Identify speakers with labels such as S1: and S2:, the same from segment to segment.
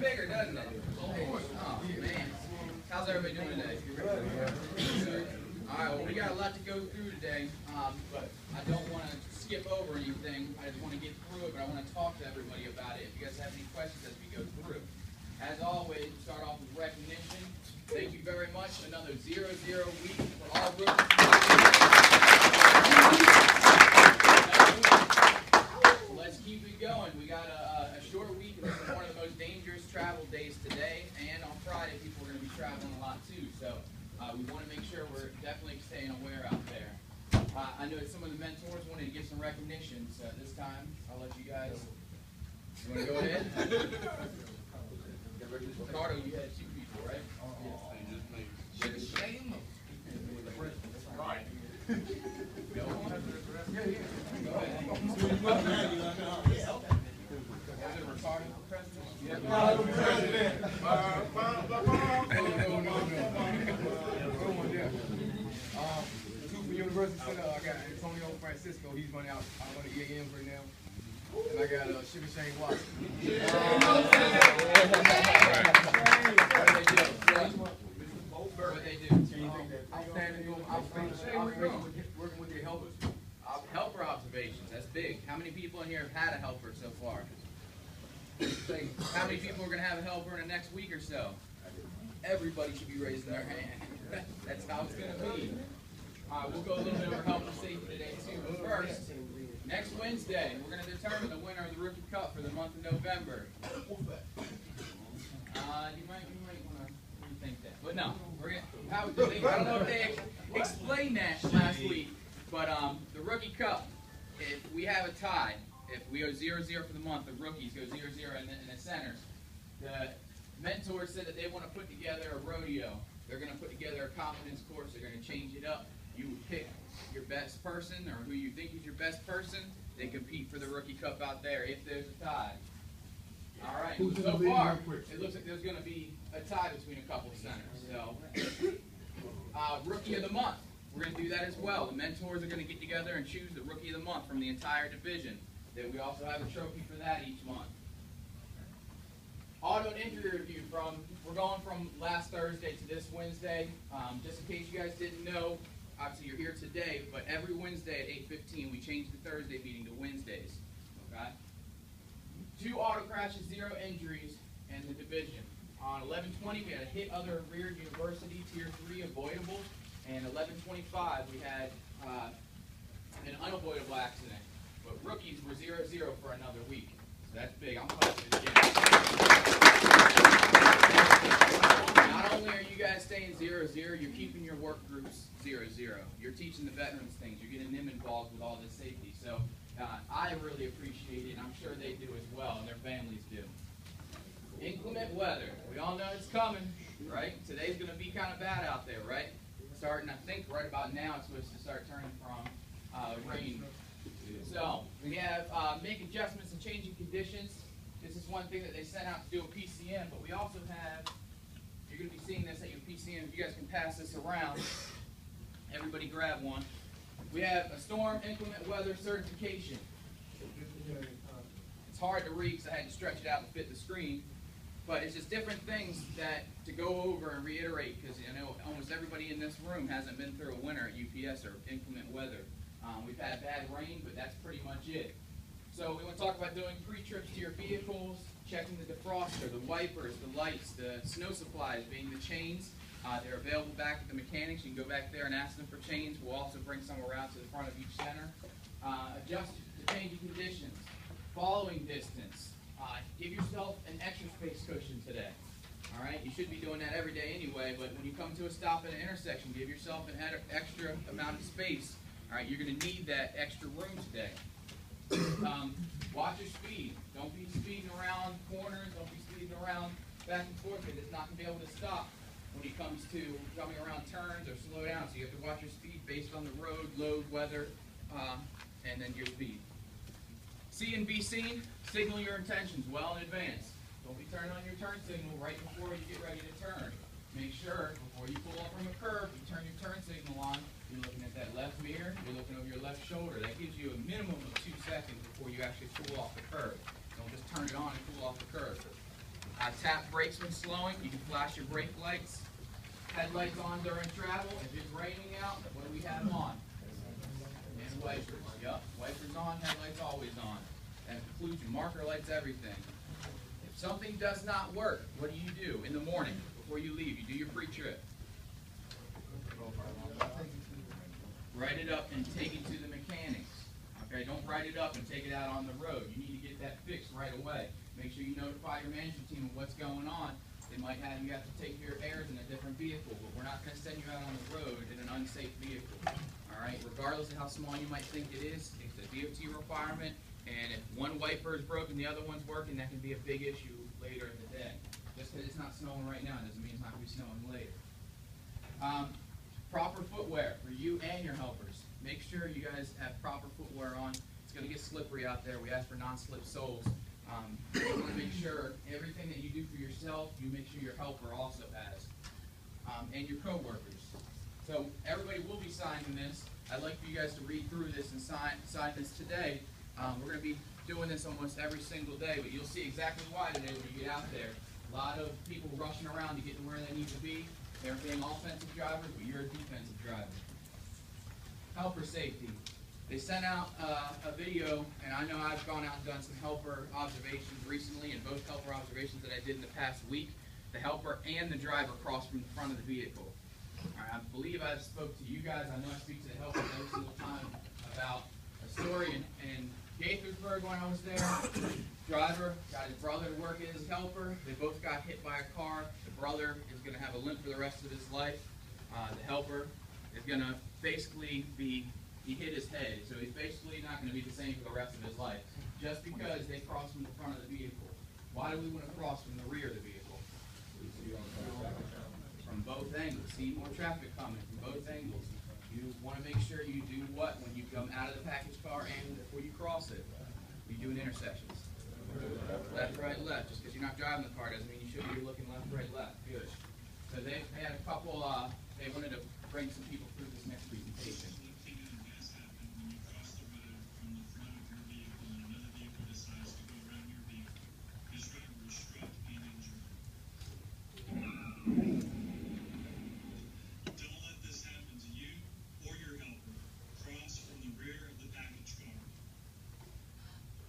S1: bigger, doesn't it? Oh, man. How's everybody doing today? Good. All right, well, we got a lot to go through today, but I don't want to skip over anything. I just want to get through it, but I want to talk to everybody about it. If you guys have any questions as we go through. As always, we start off with recognition. Thank you very much. Another 0-0 week for all rookies. So let's keep it going. We got a short week. This is one of the most dangerous travel days today, and on Friday, people are going to be traveling a lot too. So we want to make sure we're definitely staying aware out there. I know that some of the mentors wanted to give some recognition, so this time I'll let you guys. You want to go ahead? Ricardo, you had two people, right? Shame. Right. Go ahead. Is it Ricardo president? Cooper University Center, I got Antonio Francisco, he's running out on the EAMs right now. And I got Sugar Shane Watson. What they do? Outstanding working with your helpers. Helper observations, that's big. How many people in here have had a helper so far? How many people are going to have a helper in the next week or so? Everybody should be raising their hand. That's how it's going to be. We'll go a little bit over health and safety today too. But first, next Wednesday, we're going to determine the winner of the Rookie Cup for the month of November. You might want to rethink that. But no, I don't know if they explained that last week, but the Rookie Cup, if we have a tie, if we go 0-0 for the month, the rookies go 0-0 in the centers. The mentors said that they want to put together a rodeo. They're going to put together a confidence course. They're going to change it up. You would pick your best person or who you think is your best person. They compete for the Rookie Cup out there if there's a tie. All right. So far, it looks like there's going to be a tie between a couple of centers. So, Rookie of the Month. We're going to do that as well. The mentors are going to get together and choose the Rookie of the Month from the entire division. Then we also have a trophy for that each month. Auto and injury review we're going from last Thursday to this Wednesday. Just in case you guys didn't know, obviously you're here today, but every Wednesday at 8:15 we changed the Thursday meeting to Wednesdays. Okay? 2 auto crashes, 0 injuries in the division. On 11:20 we had a hit other rear University Tier 3 avoidable, and 11:25 we had an unavoidable accident. But rookies were 0-0 for another week. So that's big. I'm posting it again. Not only are you guys staying 0-0, you're keeping your work groups 0-0. You're teaching the veterans things. You're getting them involved with all this safety. So I really appreciate it, and I'm sure they do as well, and their families do. Inclement weather. We all know it's coming, right? Today's going to be kind of bad out there, right? Starting, I think, right about now, it's supposed to start turning from rain. So we have make adjustments and changing conditions. This is one thing that they sent out to do a PCM, but we also have, you're going to be seeing this at your PCM. If you guys can pass this around, everybody grab one. We have a storm inclement weather certification. It's hard to read because I had to stretch it out to fit the screen, but it's just different things that to go over and reiterate, because I know almost everybody in this room hasn't been through a winter at UPS or inclement weather. We've had bad rain, but that's pretty much it. So we want to talk about doing pre-trips to your vehicles, checking the defroster, the wipers, the lights, the snow supplies, being the chains. They're available back at the mechanics. You can go back there and ask them for chains. We'll also bring some around to the front of each center. Adjust to changing conditions. Following distance. Give yourself an extra space cushion today. All right, you should be doing that every day anyway, but when you come to a stop at an intersection, give yourself an extra amount of space. All right, you're going to need that extra room today. Watch your speed. Don't be speeding around corners. Don't be speeding around back and forth, because it's not going to be able to stop when it comes to coming around turns or slow down. So you have to watch your speed based on the road, load, weather, and then your speed. See and be seen. Signal your intentions well in advance. Don't be turning on your turn signal right before you get ready to turn. Make sure before you pull off from a curve, you turn your turn signal on. You're looking at that left mirror. You're looking over your left shoulder. That gives you a minimum of 2 seconds before you actually pull off the curve. Don't just turn it on and pull off the curve. Tap brakes when slowing. You can flash your brake lights. Headlights on during travel. If it's raining out, what do we have on? And wipers. Yup, wipers on, headlights always on. That includes your marker lights, everything. If something does not work, what do you do in the morning before you leave? You do your pre-trip. Write it up and take it to the mechanics. Okay, don't write it up and take it out on the road. You need to get that fixed right away. Make sure you notify your management team of what's going on. They might have you have to take your airs in a different vehicle, but we're not going to send you out on the road in an unsafe vehicle. All right, regardless of how small you might think it is, it's a DOT requirement, and if one wiper is broken, the other one's working, that can be a big issue later in the day. Just because it's not snowing right now doesn't mean it's not going to be snowing later. Proper footwear for you and your helpers. Make sure you guys have proper footwear on. It's going to get slippery out there. We ask for non-slip soles. You want to make sure everything that you do for yourself, you make sure your helper also has, and your co-workers. So everybody will be signing this. I'd like for you guys to read through this and sign this today. We're going to be doing this almost every single day, but you'll see exactly why today when you get out there. A lot of people rushing around to get to where they need to be. They're being offensive drivers, but you're a defensive driver. Helper safety. They sent out a video, and I know I've gone out and done some helper observations recently, and both helper observations that I did in the past week, the helper and the driver crossed from the front of the vehicle. All right, I believe I spoke to you guys. I know I speak to the helpers every single time about a story in Gaithersburg when I was there. Driver got his brother to work as his helper. They both got hit by a car. The brother is going to have a limp for the rest of his life. The helper is going to basically he hit his head, so he's basically not going to be the same for the rest of his life. Just because they crossed from the front of the vehicle. Why do we want to cross from the rear of the vehicle? From both angles. See more traffic coming from both angles. You want to make sure you do what when you come out of the package car and before you cross it. We do in intersections. Left, right, left. Just because you're not driving the car doesn't mean you should be looking left, right, left. Good. So they had a couple, they wanted to bring some people through this next presentation.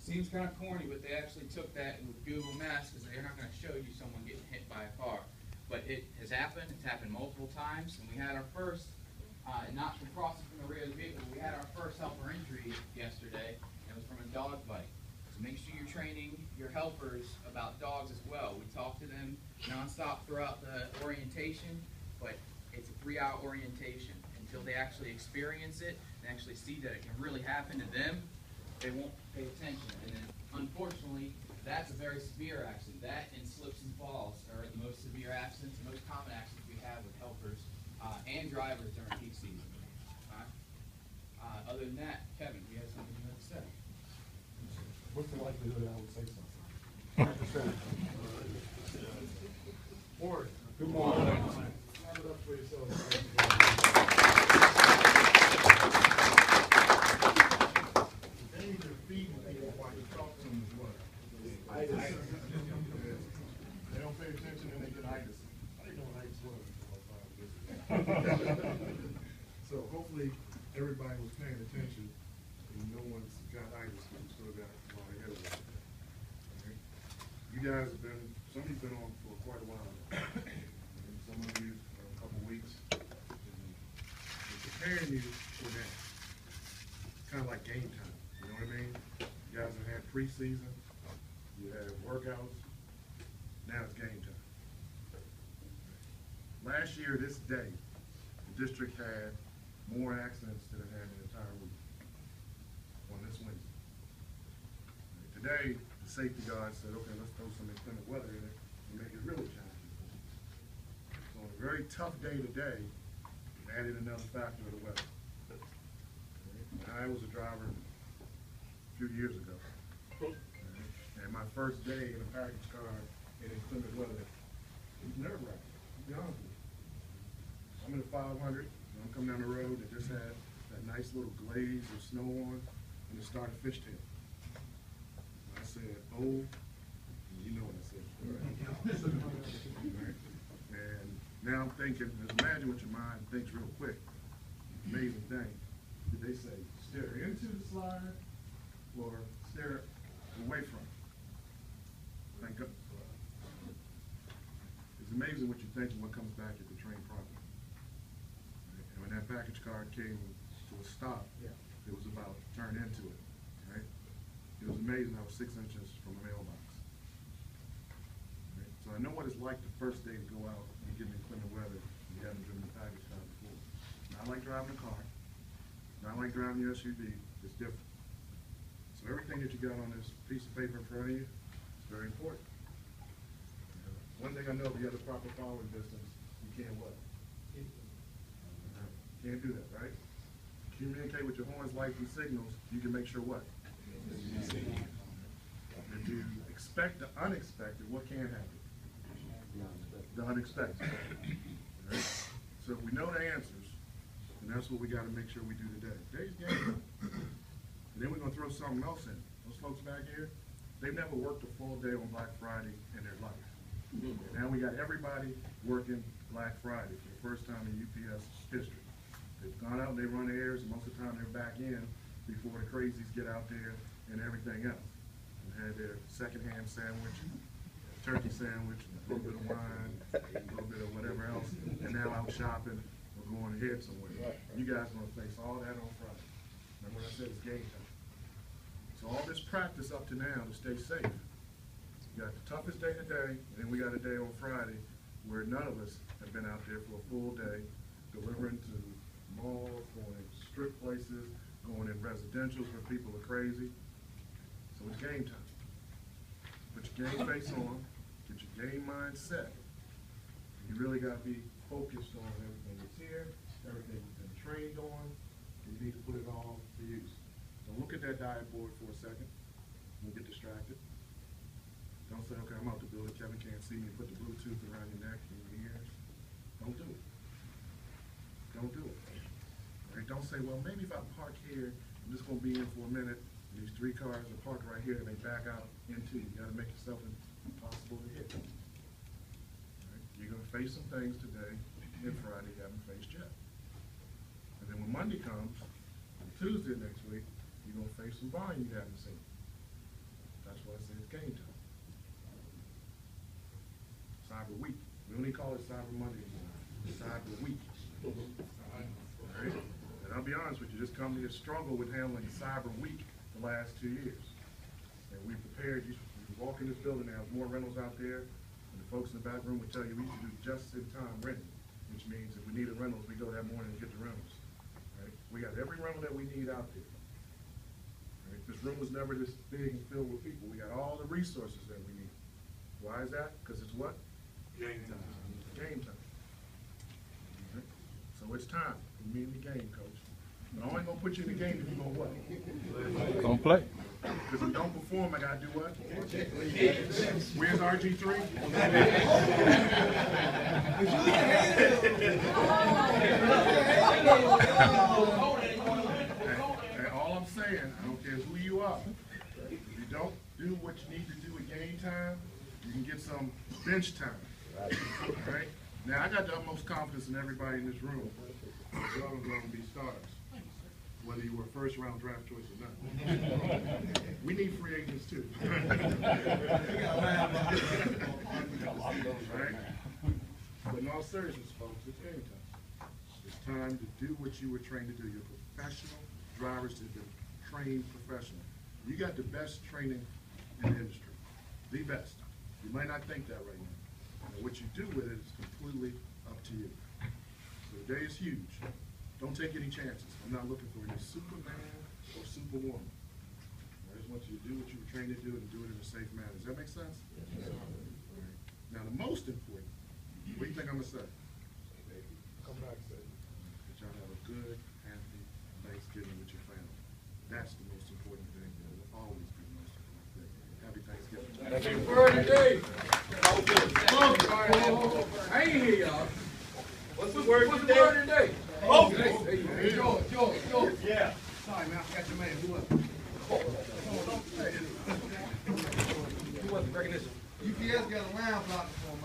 S1: Seems kind of corny, but they actually took that with Google Maps because they're not going to show you someone getting hit by a car. But it has happened. It's happened multiple times. And we had our first, not from crossing from the rear of the vehicle, we had our first helper injury yesterday. And it was from a dog bite. So make sure you're training your helpers about dogs as well. We talk to them nonstop throughout the orientation, but it's a 3-hour orientation. Until they actually experience it and actually see that it can really happen to them, they won't pay attention. And then, unfortunately, that's a very severe accident. That and slips and falls are the most severe accidents, the most common accidents we have with helpers and drivers during peak season. Other than that, Kevin, do you have something you want to say?
S2: What's the likelihood I would say something? Morning. Good morning. Have it up for yourselves. They don't pay attention and they get itis. I didn't know what itis was until I found this. So hopefully everybody was paying attention and no one's got itis and still got a lot of hair with it. Okay. You guys have been, some of you've been on for quite a while now. And some of you a couple weeks. And we're preparing you for that. It's kind of like game time. You know what I mean? You guys have had preseason. You have workouts. Now it's game time. Last year, this day, the district had more accidents than it had in the entire week on this Wednesday. Today, the safety guard said, okay, let's throw some inclement weather in it and make it really challenging. So on a very tough day today, we added another factor of the weather. I was a driver a few years ago. And my first day in a package car in inclement weather, it was nerve-wracking, to be honest with you. I'm in a 500, and I'm coming down the road that just had that nice little glaze of snow on, and it started fishtail. I said, oh, you know what I said. Right? And now I'm thinking, just imagine what your mind thinks real quick. Amazing thing. Did they say stare into the slide or stare away from it? Thank God. It's amazing what you think and what comes back if you train properly. Right? And when that package car came to a stop, it was about to turn into it. Right? It was amazing. I was 6 inches from a mailbox. Right? So I know what it's like the first day to go out and get in inclement weather and you haven't driven a package car before. Not like driving a car, not like driving your SUV. It's different. So everything that you got on this piece of paper in front of you is very important. One thing I know, if you have the proper following distance, you can't what? Can't do that, right? Communicate with your horns, lights, and signals, you can make sure what? If you expect the unexpected, what can happen? The unexpected. Right? So if we know the answers, and that's what we got to make sure we do today. Today's game. And then we're going to throw something else in. Those folks back here, they've never worked a full day on Black Friday in their life. And now we got everybody working Black Friday for the first time in UPS history. They've gone out and they run errands, and most of the time they're back in before the crazies get out there and everything else. And had their secondhand sandwich, turkey sandwich, a little bit of wine, a little bit of whatever else, and now out shopping or going ahead somewhere. You guys are going to face all that on Friday. Remember what I said, it's game time. So all this practice up to now to stay safe. We got the toughest day today, and then we got a day on Friday where none of us have been out there for a full day, delivering to malls, going in strip places, going in residentials where people are crazy. So it's game time. Put your game face on, get your game mind set. You really got to be focused on everything that's here, everything you've been trained on, and you need to put it all to use. Don't look at that diet board for a second. You'll get distracted. Don't say, okay, I'm out the building, Kevin can't see me, put the Bluetooth around your neck and your ears. Don't do it. Don't do it. Right? Don't say, well, maybe if I park here, I'm just going to be in for a minute, and these 3 cars are parked right here, and they back out into you. You got to make yourself impossible to hit. Right? You're going to face some things today and Friday you haven't faced yet. And then when Monday comes, and Tuesday next week, you're going to face some volume you haven't seen. That's why I say it's game time. Cyber Week. We don't even call it Cyber Monday anymore. Cyber Week. Right? And I'll be honest with you, this company has struggled with handling Cyber Week the last 2 years. And we prepared, you walk in this building, there's more rentals out there, and the folks in the back room would tell you we used to do just-in-time renting, which means if we needed rentals, we go that morning and get the rentals. Right? We got every rental that we need out there. Right? This room was never this big and filled with people. We got all the resources that we need. Why is that? Because it's what? Game time. Game time. Right? So it's time for me in the game, coach. But I ain't gonna put you in the game if you gonna what?
S3: Don't play.
S2: Because if you don't perform, I gotta do what? Where's RG3? And all I'm saying, I don't care who you are. If you don't do what you need to do at game time, you can get some bench time. All right? Now, I got the utmost confidence in everybody in this room. Y'all are going to be stars, whether you were a first-round draft choice or not. We need free agents, too. Right? But in all seriousness, folks, it's game time. It's time to do what you were trained to do. You're professional drivers that have been trained professional. You got the best training in the industry. The best. You might not think that right now. And what you do with it is completely up to you. So the day is huge. Don't take any chances. I'm not looking for any Superman or Superwoman. I just want you to do what you were trained to do and do it in a safe manner. Does that make sense? Yes. Right. Now, the most important, what do you think I'm going to say?
S4: Come back, say.
S2: That y'all have a good, happy Thanksgiving with your family. That's the most important thing. It will always be the most important thing. Happy Thanksgiving.
S4: Happy birthday! I ain't hear y'all. What's the word today? Oh! Hey, George. Yeah. Sorry, man, I forgot your man. Who was it? Who was the recognition?
S3: UPS got a line block